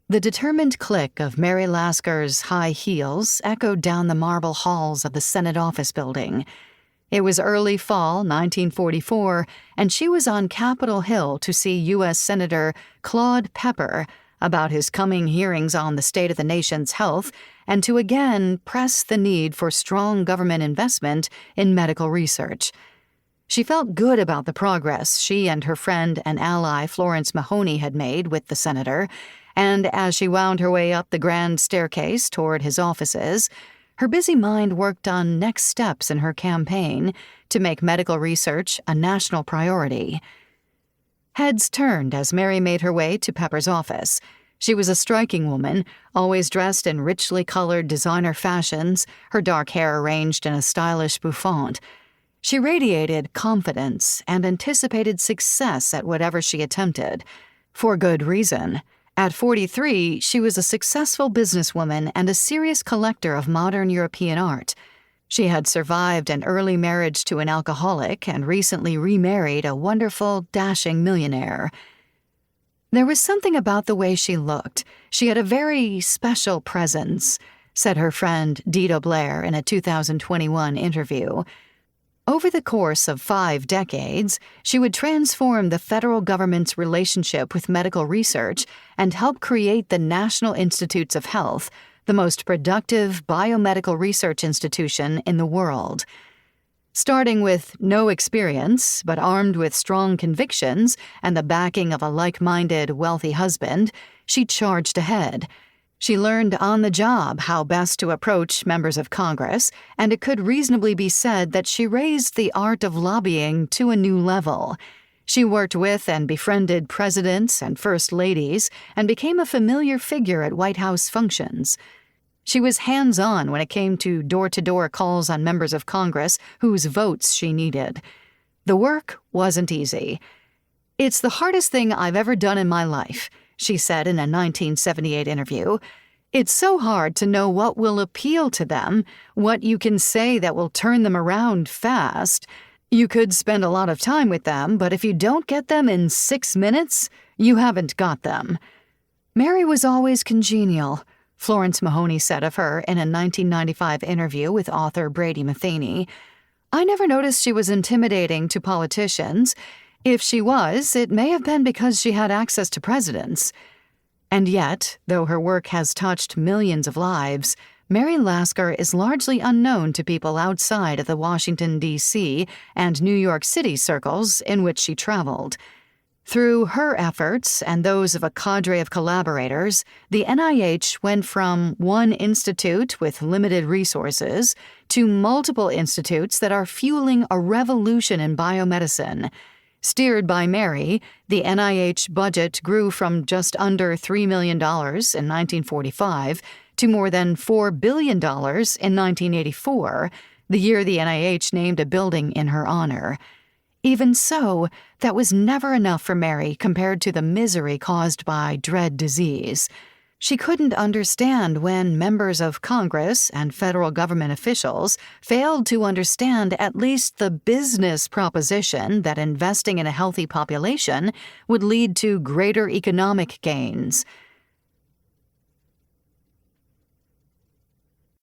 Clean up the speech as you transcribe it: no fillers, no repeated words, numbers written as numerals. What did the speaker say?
The determined click of Mary Lasker's high heels echoed down the marble halls of the Senate office building. It was early fall 1944, and she was on Capitol Hill to see U.S. Senator Claude Pepper about his coming hearings on the state of the nation's health and to again press the need for strong government investment in medical research. She felt good about the progress she and her friend and ally Florence Mahoney had made with the senator, and as she wound her way up the grand staircase toward his offices, her busy mind worked on next steps in her campaign to make medical research a national priority. Heads turned as Mary made her way to Pepper's office. She was a striking woman, always dressed in richly colored designer fashions, her dark hair arranged in a stylish bouffant. She radiated confidence and anticipated success at whatever she attempted. For good reason. At 43, she was a successful businesswoman and a serious collector of modern European art. She had survived an early marriage to an alcoholic and recently remarried a wonderful, dashing millionaire. There was something about the way she looked. She had a very special presence, said her friend Dita Blair in a 2021 interview. Over the course of 5 decades, she would transform the federal government's relationship with medical research and help create the National Institutes of Health, the most productive biomedical research institution in the world. Starting with no experience, but armed with strong convictions and the backing of a like-minded, wealthy husband, she charged ahead. She learned on the job how best to approach members of Congress, and it could reasonably be said that she raised the art of lobbying to a new level. She worked with and befriended presidents and first ladies and became a familiar figure at White House functions. She was hands-on when it came to door-to-door calls on members of Congress whose votes she needed. The work wasn't easy. "It's the hardest thing I've ever done in my life," she said in a 1978 interview. "It's so hard to know what will appeal to them, what you can say that will turn them around fast. You could spend a lot of time with them, but if you don't get them in 6 minutes, you haven't got them." Mary was always congenial, Florence Mahoney said of her in a 1995 interview with author Brady Matheny. "I never noticed she was intimidating to politicians. If she was, it may have been because she had access to presidents." And yet, though her work has touched millions of lives, Mary Lasker is largely unknown to people outside of the Washington, D.C. and New York City circles in which she traveled. Through her efforts and those of a cadre of collaborators, the NIH went from one institute with limited resources to multiple institutes that are fueling a revolution in biomedicine. Steered by Mary, the NIH budget grew from just under $3 million in 1945 to more than $4 billion in 1984, the year the NIH named a building in her honor. Even so, that was never enough for Mary compared to the misery caused by dread disease. She couldn't understand when members of Congress and federal government officials failed to understand at least the business proposition that investing in a healthy population would lead to greater economic gains.